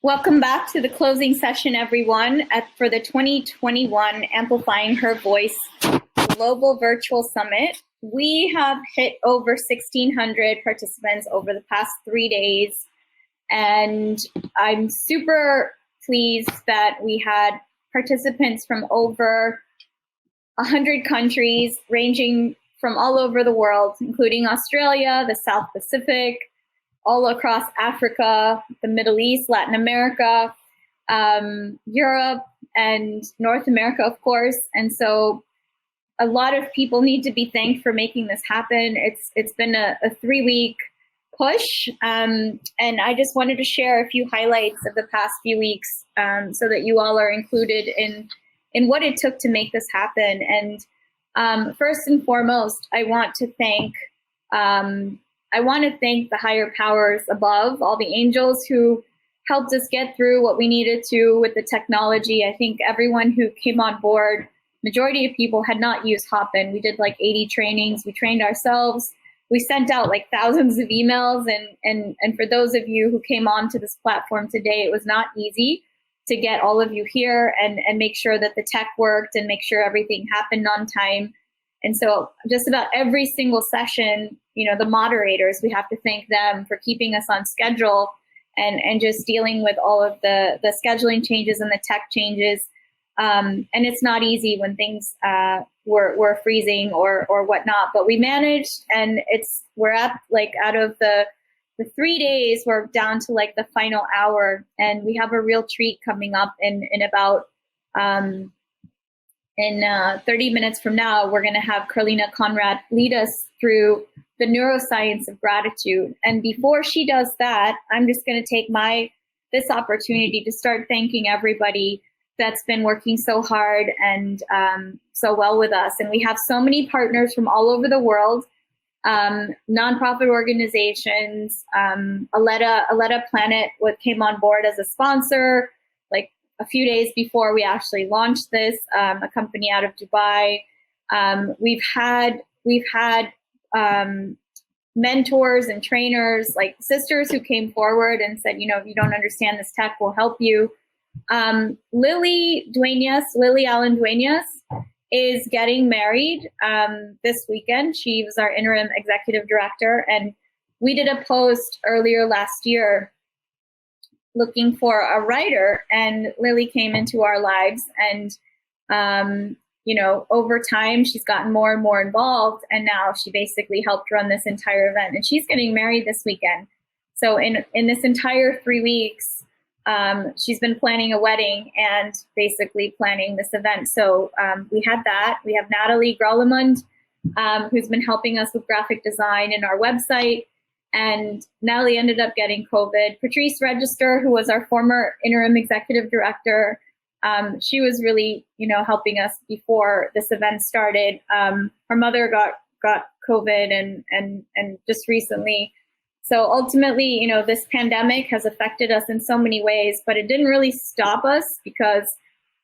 Welcome back to the closing session, everyone, for the 2021 Amplifying Her Voice Global Virtual Summit. We have hit over 1,600 participants over the past 3 days, and I'm super pleased that we had participants from over 100 countries, ranging from all over the world, including Australia, the South Pacific, all across Africa, the Middle East, Latin America, Europe, and North America, of course. And so a lot of people need to be thanked for making this happen. It's been a 3-week push, and I just wanted to share a few highlights of the past few weeks so that you all are included in what it took to make this happen. And first and foremost, I want to thank the higher powers above, all the angels who helped us get through what we needed to with the technology. I think everyone who came on board, majority of people had not used Hopin. We did like 80 trainings. We trained ourselves. We sent out like thousands of emails. And for those of you who came on to this platform today, it was not easy to get all of you here and make sure that the tech worked and make sure everything happened on time. And so just about every single session, the moderators, we have to thank them for keeping us on schedule and just dealing with all of the scheduling changes and the tech changes. And it's not easy when things were freezing or whatnot, but we managed, and we're at like out of the 3 days, we're down to like the final hour, and we have a real treat coming up in about 30 minutes from now. We're going to have Carlina Conrad lead us through the neuroscience of gratitude. And before she does that, I'm just going to take this opportunity to start thanking everybody that's been working so hard and so well with us. And we have so many partners from all over the world, nonprofit organizations. Aletta Planet came on board as a sponsor like a few days before we actually launched this, a company out of Dubai. We've had mentors and trainers, like sisters who came forward and said, if you don't understand this tech, we'll help you. Lily Allen Duenas is getting married this weekend. She was our interim executive director, and we did a post earlier last year looking for a writer, and Lily came into our lives, and over time she's gotten more and more involved, and now she basically helped run this entire event, and she's getting married this weekend. So in this entire 3 weeks, she's been planning a wedding and basically planning this event. So we had that. We have Natalie Graulemund, who's been helping us with graphic design and our website. And Natalie ended up getting COVID. Patrice Register, who was our former interim executive director, she was really, helping us before this event started. Her mother got COVID and just recently. So ultimately, this pandemic has affected us in so many ways, but it didn't really stop us because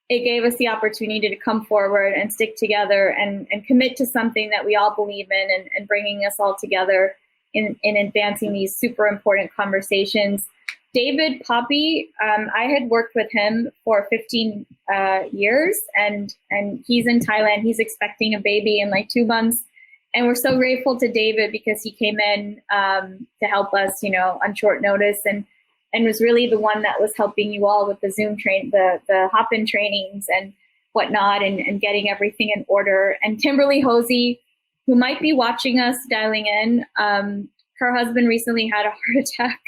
it gave us the opportunity to come forward and stick together and commit to something that we all believe in and bringing us all together in advancing these super important conversations. David Poppy, I had worked with him for 15 years, and he's in Thailand. He's expecting a baby in like 2 months. And we're so grateful to David because he came in to help us, on short notice, and was really the one that was helping you all with the Zoom the Hopin trainings and whatnot, and getting everything in order. And Kimberly Hosey, who might be watching us dialing in, her husband recently had a heart attack.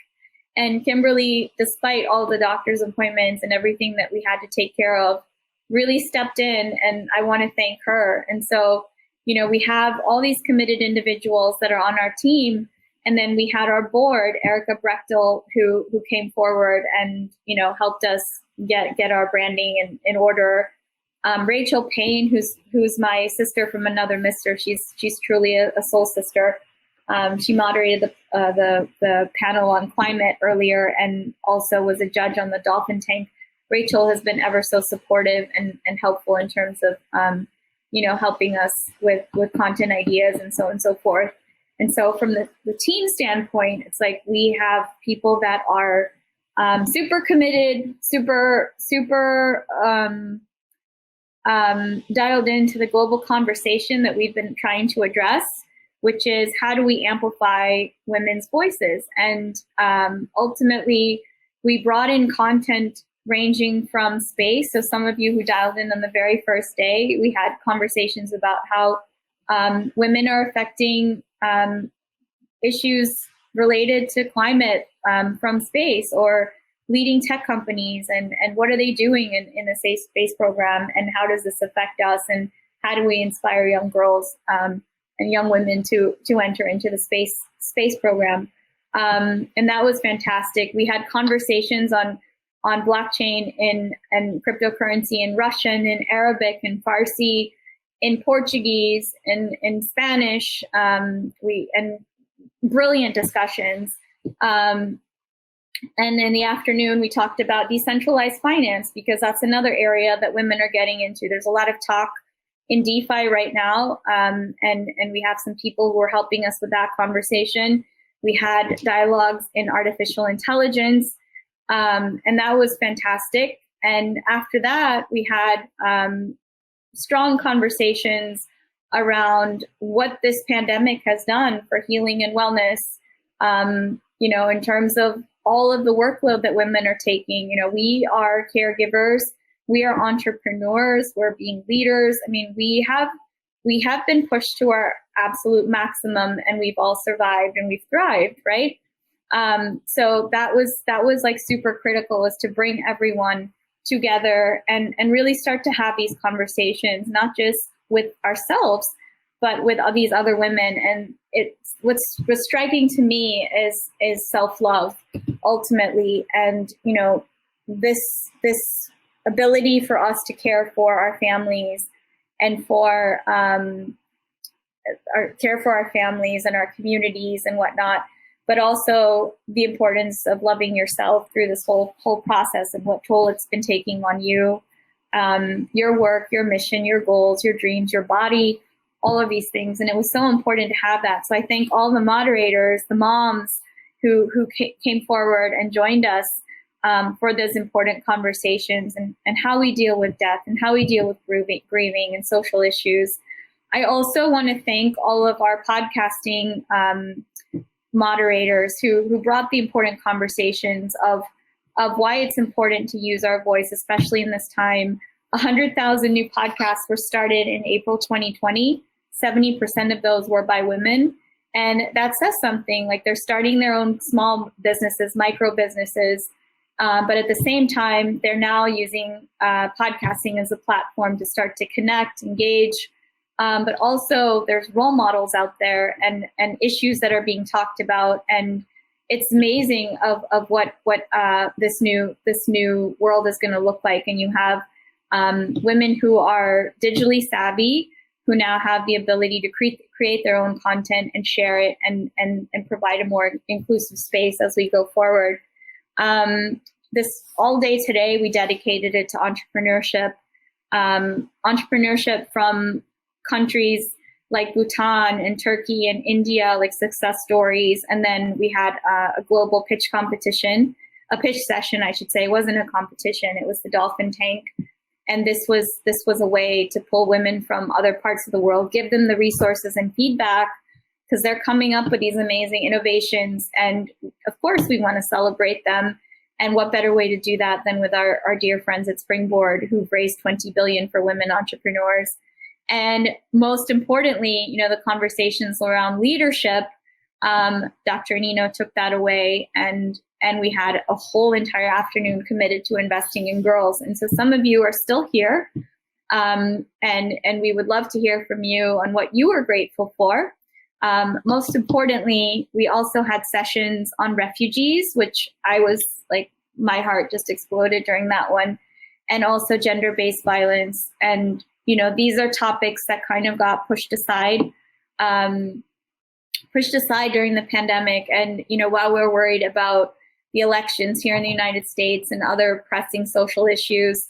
And Kimberly, despite all the doctor's appointments and everything that we had to take care of, really stepped in, and I want to thank her. And so, we have all these committed individuals that are on our team. And then we had our board, Erica Brechtel, who came forward and, helped us get our branding in order. Rachel Payne, who's my sister from another mister. She's truly a soul sister. She moderated the panel on climate earlier and also was a judge on the dolphin tank. Rachel has been ever so supportive and helpful in terms of, helping us with content ideas and so on and so forth. And so from the team standpoint, it's like we have people that are super committed, super dialed into the global conversation that we've been trying to address, which is how do we amplify women's voices? And ultimately, we brought in content ranging from space. So some of you who dialed in on the very first day, we had conversations about how women are affecting issues related to climate from space, or leading tech companies, and what are they doing in the safe space program, and how does this affect us, and how do we inspire young girls and young women to enter into the space program. And that was fantastic. We had conversations on blockchain and cryptocurrency in Russian, in Arabic, in Farsi, in Portuguese, in Spanish. And brilliant discussions. And in the afternoon, we talked about decentralized finance, because that's another area that women are getting into. There's a lot of talk in DeFi right now, and we have some people who are helping us with that conversation. We had dialogues in artificial intelligence, and that was fantastic. And after that, we had strong conversations around what this pandemic has done for healing and wellness, in terms of all of the workload that women are taking. We are caregivers, we are entrepreneurs, we're being leaders. I mean, we have been pushed to our absolute maximum, and we've all survived and we've thrived, right? So that was like super critical, is to bring everyone together and really start to have these conversations, not just with ourselves, but with all these other women. And what's striking to me is self-love ultimately. And, this ability for us to care for our families and care for our families and our communities and whatnot, but also the importance of loving yourself through this whole process, and what toll it's been taking on you, your work, your mission, your goals, your dreams, your body, all of these things. And it was so important to have that. So I thank all the moderators, the moms who came forward and joined us for those important conversations, and how we deal with death, and how we deal with grieving and social issues. I also want to thank all of our podcasting moderators who brought the important conversations of why it's important to use our voice, especially in this time. 100,000 new podcasts were started in April 2020. 70% of those were by women. And that says something. Like, they're starting their own small businesses, micro businesses. But at the same time, they're now using podcasting as a platform to start to connect, engage. But also there's role models out there, and issues that are being talked about. And it's amazing of what this new world is going to look like. And you have women who are digitally savvy, who now have the ability to create their own content and share it, and provide a more inclusive space as we go forward. This all day today, we dedicated it to entrepreneurship from countries like Bhutan and Turkey and India, like success stories. And then we had a global pitch session, I should say. It wasn't a competition, it was the Dolphin Tank. And this was a way to pull women from other parts of the world, give them the resources and feedback, because they're coming up with these amazing innovations. And of course, we want to celebrate them. And what better way to do that than with our dear friends at Springboard, who've raised $20 billion for women entrepreneurs. And most importantly, the conversations around leadership, Dr. Nino took that away, and we had a whole entire afternoon committed to investing in girls. And so some of you are still here, and we would love to hear from you on what you are grateful for. Most importantly, we also had sessions on refugees, which I was like, my heart just exploded during that one, and also gender-based violence. And, these are topics that kind of got pushed aside during the pandemic. And, while we're worried about the elections here in the United States and other pressing social issues,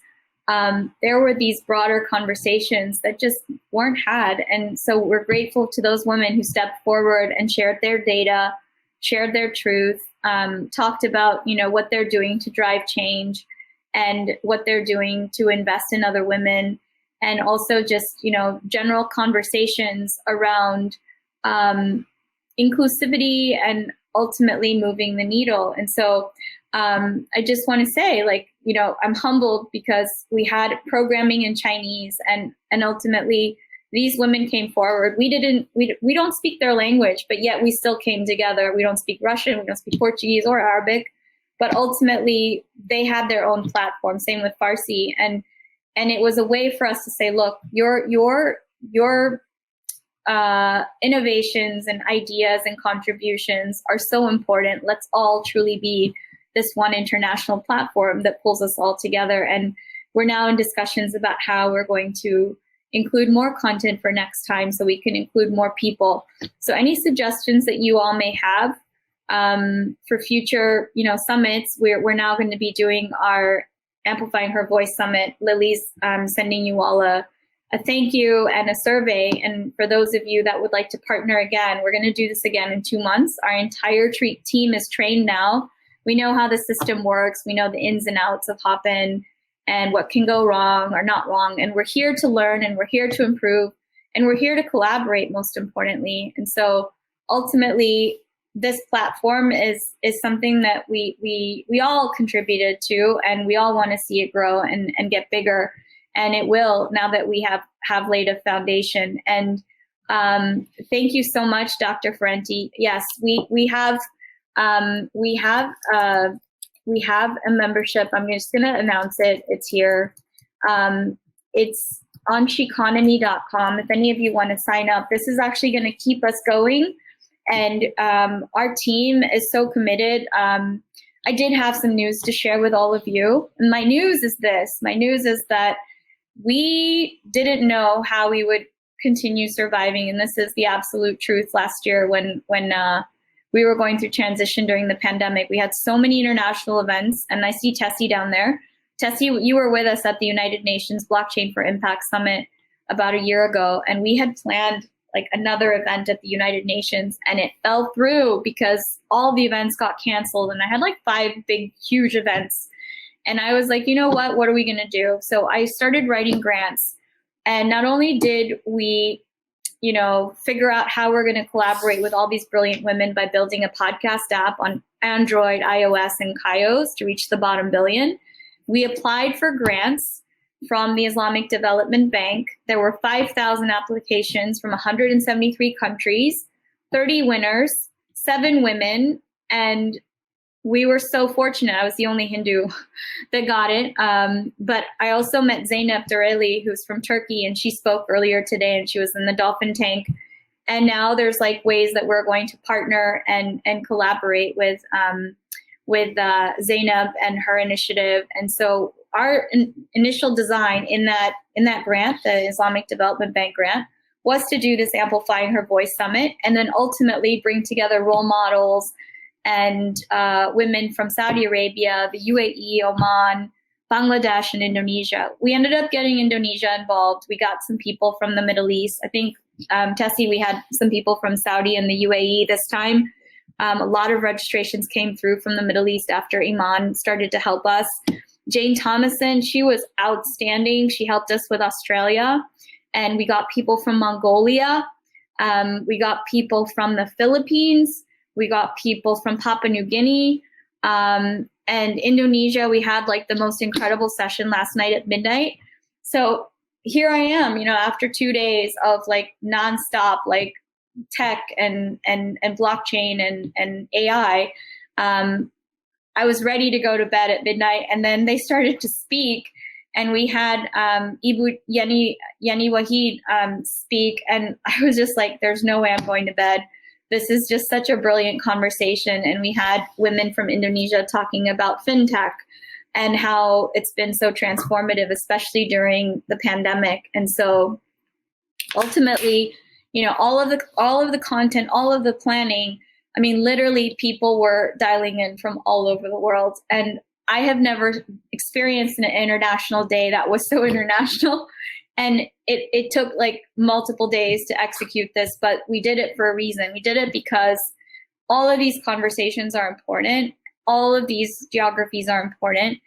there were these broader conversations that just weren't had. And so we're grateful to those women who stepped forward and shared their data, shared their truth, talked about, what they're doing to drive change and what they're doing to invest in other women, and also just, general conversations around inclusivity and ultimately moving the needle. And so I just want to say, I'm humbled because we had programming in Chinese, and ultimately these women came forward. We don't speak their language, but yet we still came together. We don't speak Russian, we don't speak Portuguese or Arabic, but ultimately they had their own platform. Same with Farsi, and it was a way for us to say, look, your innovations and ideas and contributions are so important. Let's all truly be this one international platform that pulls us all together. And we're now in discussions about how we're going to include more content for next time so we can include more people. So any suggestions that you all may have for future, summits, we're now going to be doing our Amplifying Her Voice Summit. Lily's sending you all a thank you and a survey. And for those of you that would like to partner again, we're going to do this again in 2 months. Our entire team is trained now. We know how the system works. We know the ins and outs of Hopin and what can go wrong or not wrong. And we're here to learn, and we're here to improve, and we're here to collaborate, most importantly. And so ultimately, this platform is something that we all contributed to, and we all want to see it grow and get bigger. And it will, now that we have laid a foundation. And thank you so much, Dr. Ferrenti. Yes, we have a membership. I'm just going to announce it. It's here. It's on sheconomy.com. If any of you want to sign up, this is actually going to keep us going. And our team is so committed. I did have some news to share with all of you. And my news is this. My news is that we didn't know how we would continue surviving. And this is the absolute truth. Last year when we were going through transition during the pandemic, we had so many international events. And I see Tessie down there. Tessie, you were with us at the United Nations Blockchain for Impact Summit about a year ago. And we had planned another event at the United Nations, and it fell through because all the events got canceled. And I had 5 big, huge events. And I was like, you know what are we going to do? So I started writing grants. And not only did we, figure out how we're going to collaborate with all these brilliant women by building a podcast app on Android, iOS, and Kaios to reach the bottom billion, we applied for grants from the Islamic Development Bank. There were 5,000 applications from 173 countries, 30 winners, 7 women, and we were so fortunate. I was the only Hindu that got it. But I also met Zeynep Dareli, who's from Turkey, and she spoke earlier today, and she was in the dolphin tank. And now there's ways that we're going to partner and collaborate with Zeynep and her initiative. And so our initial design in that grant, the Islamic Development Bank grant, was to do this Amplifying Her Voice Summit, and then ultimately bring together role models and women from Saudi Arabia, the UAE, Oman, Bangladesh, and Indonesia. We ended up getting Indonesia involved. We got some people from the Middle East. I think, Tessie, we had some people from Saudi and the UAE this time. A lot of registrations came through from the Middle East after Iman started to help us. Jane Thomason, she was outstanding. She helped us with Australia. And we got people from Mongolia. We got people from the Philippines. We got people from Papua New Guinea. And Indonesia, we had the most incredible session last night at midnight. So here I am, after 2 days of nonstop tech and blockchain and AI. I was ready to go to bed at midnight, and then they started to speak, and we had Ibu Yeni Wahid speak, and I was just there's no way I'm going to bed. This is just such a brilliant conversation. And we had women from Indonesia talking about fintech and how it's been so transformative, especially during the pandemic. And so ultimately, all of the content, all of the planning, I mean, literally people were dialing in from all over the world. And I have never experienced an international day that was so international. And it took multiple days to execute this, but we did it for a reason. We did it because all of these conversations are important. All of these geographies are important.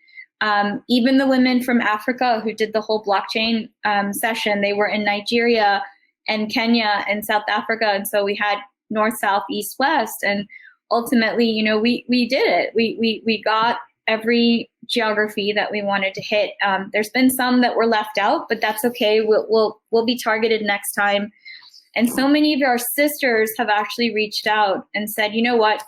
Even the women from Africa who did the whole blockchain session, they were in Nigeria and Kenya and South Africa. And so we had north, south, east, west. And ultimately, you know, we did it. We got every geography that we wanted to hit. There's been some that were left out, but that's okay. We'll be targeted next time. And so many of our sisters have actually reached out and said, you know what,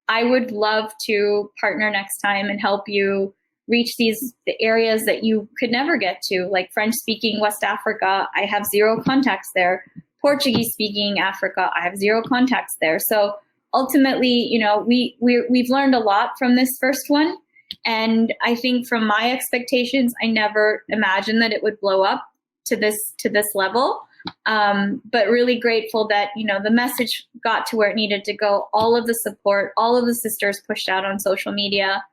I would love to partner next time and help you reach the areas that you could never get to, like French-speaking West Africa. I have 0 contacts there. Portuguese-speaking Africa, I have 0 contacts there. So ultimately, you know, we've learned a lot from this first one. And I think from my expectations, I never imagined that it would blow up to this level. But really grateful that, you know, the message got to where it needed to go. All of the support, all of the sisters pushed out on social media.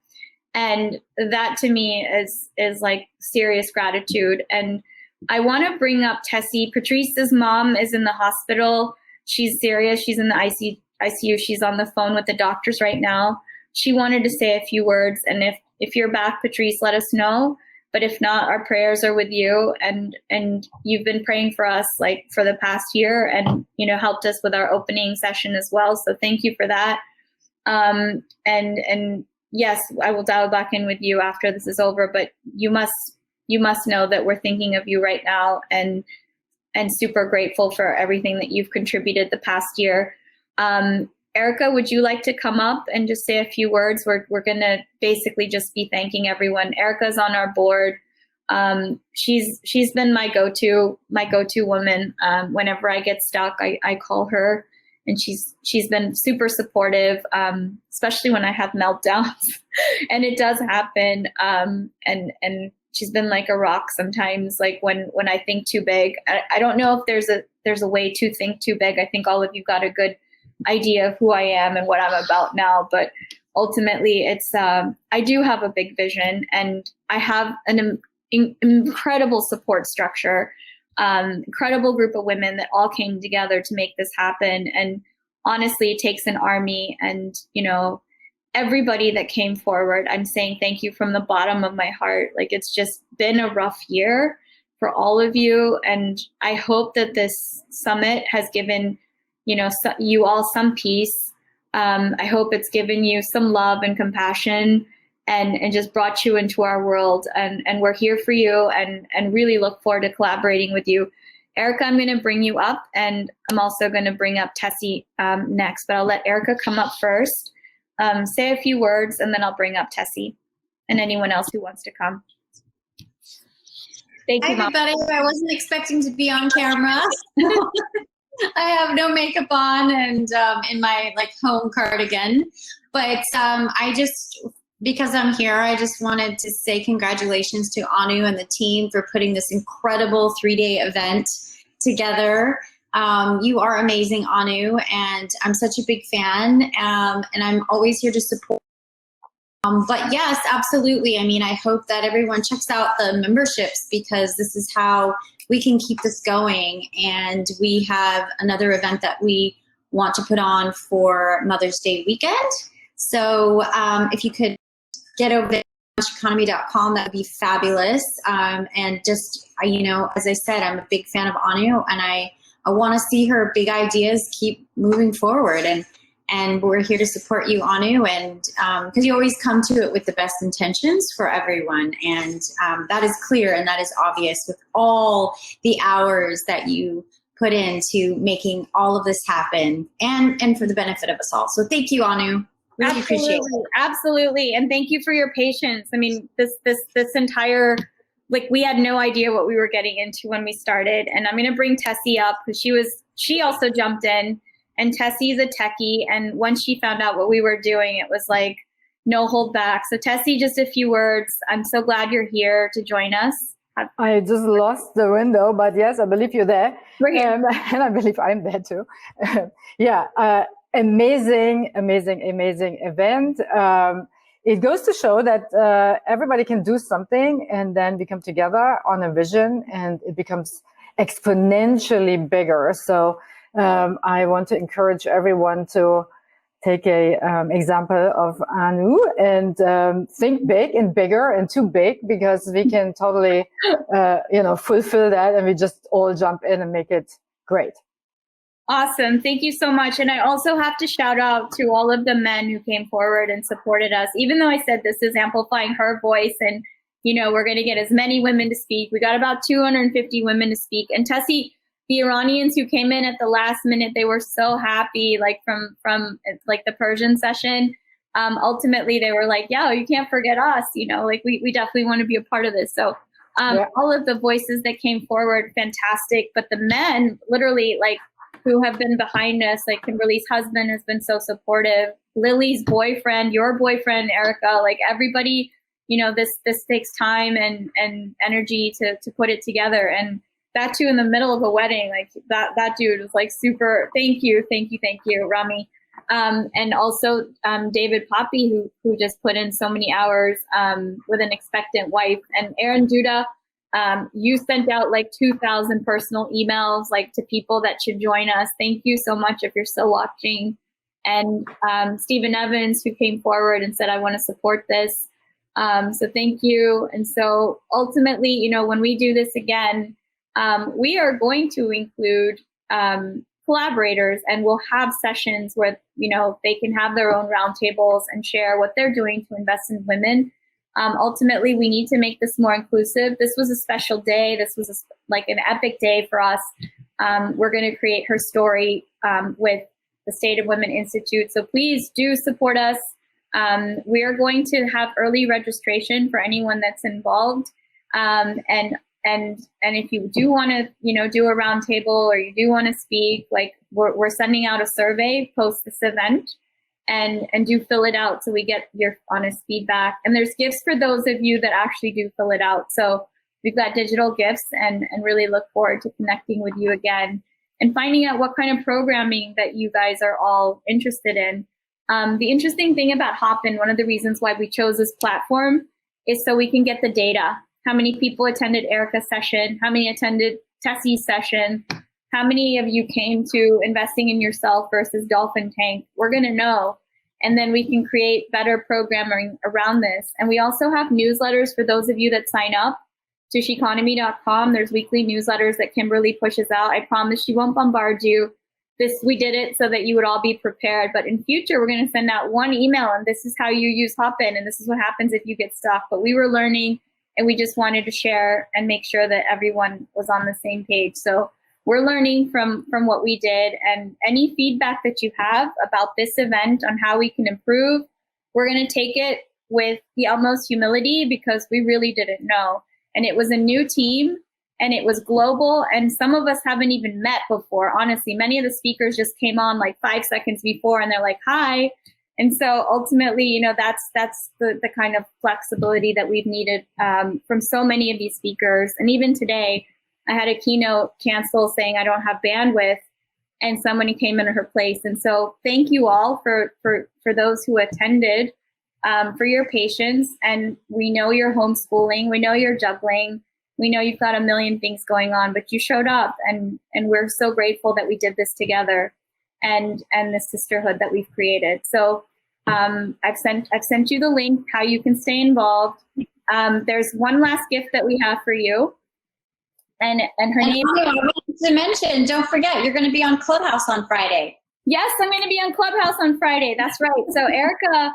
And that to me is like serious gratitude. And I want to bring up Tessie. Patrice's mom is in the hospital. She's serious. She's in the ICU. She's on the phone with the doctors right now. She wanted to say a few words. And if you're back, Patrice, let us know. But if not, our prayers are with you. And you've been praying for us like for the past year and, you know, helped us with our opening session as well. So thank you for that. And yes, I will dial back in with you after this is over, but you must know that we're thinking of you right now and super grateful for everything that you've contributed the past year. Erica, would you like to come up and just say a few words? We're going to basically just be thanking everyone. Erica's on our board. She's been my go-to woman. Whenever I get stuck, I call her. And she's been super supportive, especially when I have meltdowns, and it does happen. And she's been like a rock sometimes. Like when I think too big, I don't know if there's a way to think too big. I think all of you got a good idea of who I am and what I'm about now. But ultimately, it's I do have a big vision, and I have an incredible support structure. Incredible group of women that all came together to make this happen. And honestly, it takes an army, and, you know, everybody that came forward, I'm saying thank you from the bottom of my heart. Like, it's just been a rough year for all of you. And I hope that this summit has given, you know, you all some peace. I hope it's given you some love and compassion and just brought you into our world. And we're here for you and really look forward to collaborating with you. Erica, I'm going to bring you up, and I'm also going to bring up Tessie next, but I'll let Erica come up first, say a few words, and then I'll bring up Tessie and anyone else who wants to come. Thank you, Mom. Hi, everybody. I wasn't expecting to be on camera. I have no makeup on and in my home cardigan, but because I'm here, I just wanted to say congratulations to Anu and the team for putting this incredible 3-day event together. You are amazing, Anu, and I'm such a big fan, and I'm always here to support. But yes, absolutely. I mean, I hope that everyone checks out the memberships, because this is how we can keep this going. And we have another event that we want to put on for Mother's Day weekend. So if you could get over there at economy.com, that would be fabulous. And just, as I said, I'm a big fan of Anu, and I want to see her big ideas keep moving forward. And we're here to support you, Anu, and because you always come to it with the best intentions for everyone. And that is clear and that is obvious with all the hours that you put into making all of this happen and for the benefit of us all. So thank you, Anu. Really appreciate it. Absolutely. And thank you for your patience. I mean, this entire, we had no idea what we were getting into when we started. And I'm going to bring Tessie up, because she also jumped in. And Tessie's a techie, and once she found out what we were doing, it was like no hold back. So Tessie, just a few words. I'm so glad you're here to join us. I just lost the window, but yes, I believe you're there. We're here. And I believe I'm there too. Amazing event. It goes to show that everybody can do something and then we come together on a vision, and it becomes exponentially bigger. So I want to encourage everyone to take a example of Anu and think big and bigger and too big, because we can totally, fulfill that, and we just all jump in and make it great. Awesome. Thank you so much. And I also have to shout out to all of the men who came forward and supported us, even though I said this is Amplifying Her Voice and, we're going to get as many women to speak. We got about 250 women to speak. And Tessie, the Iranians who came in at the last minute, they were so happy, like from like the Persian session. Ultimately, they were like, yeah, you can't forget us. We definitely want to be a part of this. So all of the voices that came forward, fantastic. But the men literally who have been behind us, like Kimberly's husband has been so supportive. Lily's boyfriend, your boyfriend, Erica, everybody, this takes time and energy to put it together. And that too in the middle of a wedding, that dude was super, thank you, Rami. And also David Poppy, who just put in so many hours with an expectant wife. And Aaron Duda, you sent out 2,000 personal emails to people that should join us. Thank you so much if you're still watching. And Stephen Evans, who came forward and said, I want to support this. So thank you. And so ultimately, when we do this again, we are going to include collaborators, and we'll have sessions where, they can have their own roundtables and share what they're doing to invest in women. Ultimately, we need to make this more inclusive. This was a special day. This was an epic day for us. We're going to create her story with the State of Women Institute. So please do support us. We are going to have early registration for anyone that's involved. And if you do want to, do a roundtable, or you do want to speak, we're sending out a survey post this event, and do fill it out so we get your honest feedback. And there's gifts for those of you that actually do fill it out. So we've got digital gifts, and really look forward to connecting with you again and finding out what kind of programming that you guys are all interested in. The interesting thing about Hopin, one of the reasons why we chose this platform, is so we can get the data. How many people attended Erica's session? How many attended Tessie's session? How many of you came to investing in yourself versus Dolphin Tank? We're going to know. And then we can create better programming around this. And we also have newsletters for those of you that sign up to sheconomy.com. There's weekly newsletters that Kimberly pushes out. I promise she won't bombard you. We did it so that you would all be prepared. But in future, we're going to send out one email, and this is how you use Hopin, and this is what happens if you get stuck. But we were learning, and we just wanted to share and make sure that everyone was on the same page. So we're learning from what we did, and any feedback that you have about this event on how we can improve, we're going to take it with the utmost humility, because we really didn't know. And it was a new team, and it was global, and some of us haven't even met before. Honestly, many of the speakers just came on 5 seconds before, and they're like, hi. And so ultimately, that's the kind of flexibility that we've needed from so many of these speakers. And even today, I had a keynote cancel saying I don't have bandwidth, and somebody came in her place. And so thank you all for those who attended, for your patience. And we know you're homeschooling. We know you're juggling. We know you've got a million things going on, but you showed up, and we're so grateful that we did this together, and the sisterhood that we've created. So I've sent you the link how you can stay involved. There's one last gift that we have for you, and her name. I wanted to mention, don't forget, you're going to be on Clubhouse on Friday. Yes, I'm going to be on Clubhouse on Friday. That's right. So Erica,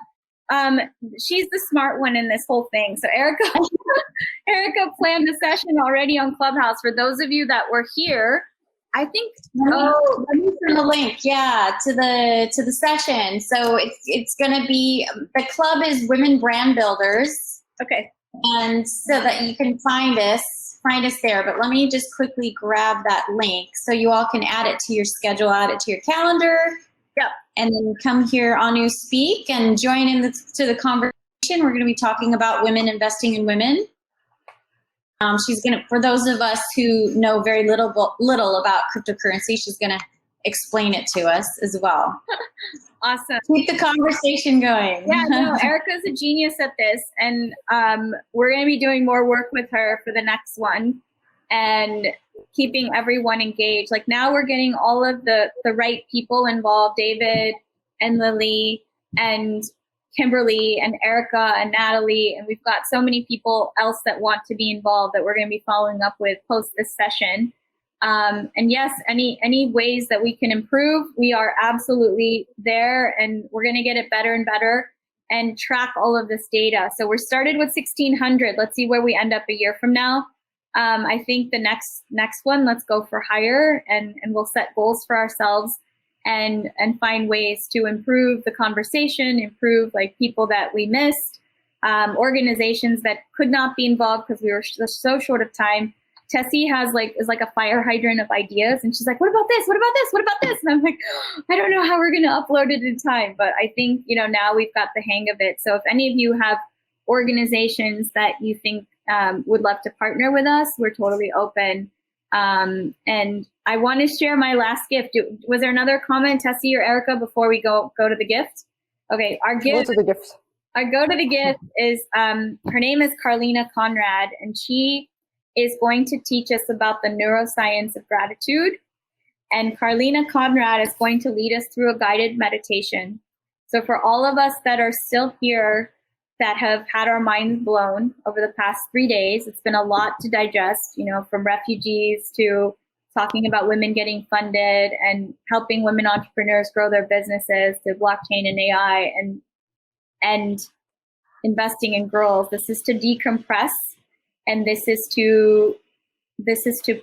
she's the smart one in this whole thing. So Erica planned a session already on Clubhouse. For those of you that were here, I think. Let me send the link. Yeah, to the session. So it's going to be, the club is Women Brand Builders. Okay. And so that you can find us there. But let me just quickly grab that link so you all can add it to your schedule, add it to your calendar. Yep. And then come here on Anu Speak and join in to the conversation. We're going to be talking about women investing in women. She's going to, for those of us who know very little about cryptocurrency, she's going to explain it to us as well. Awesome. Keep the conversation going. Yeah, no, Erica's a genius at this, and we're going to be doing more work with her for the next one, and keeping everyone engaged. Now we're getting all of the right people involved. David, and Lily and Kimberly and Erica and Natalie, and we've got so many people else that want to be involved that we're going to be following up with post this session. And yes, any ways that we can improve, we are absolutely there, and we're going to get it better and better and track all of this data. So we're started with 1,600. Let's see where we end up a year from now. I think the next one, let's go for higher, and we'll set goals for ourselves and find ways to improve the conversation, improve like people that we missed, organizations that could not be involved because we were so short of time. Tessie is like a fire hydrant of ideas, and she's like, what about this? What about this? What about this? And I'm like, I don't know how we're going to upload it in time, but I think, now we've got the hang of it. So if any of you have organizations that you think would love to partner with us, we're totally open. And I want to share my last gift. Was there another comment, Tessie or Erica, before we go to the gift? Okay, our gift. Go to the gift. Our go to the gift is her name is Carlina Conrad, and she is going to teach us about the neuroscience of gratitude. And Carlina Conrad is going to lead us through a guided meditation. So for all of us that are still here that have had our minds blown over the past 3 days, it's been a lot to digest, from refugees to talking about women getting funded and helping women entrepreneurs grow their businesses to blockchain and AI and investing in girls. This is to decompress. And this is to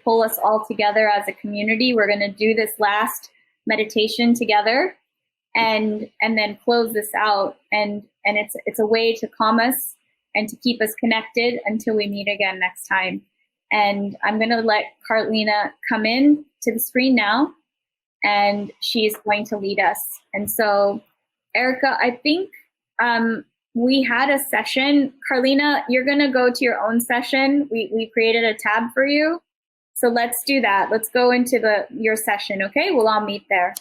pull us all together as a community. We're going to do this last meditation together, and then close this out. And it's a way to calm us and to keep us connected until we meet again next time. And I'm going to let Carlina come in to the screen now, and she's going to lead us. And so, Erica, I think. We had a session. Carlina, you're going to go to your own session. We created a tab for you. So let's do that. Let's go into your session, okay? We'll all meet there.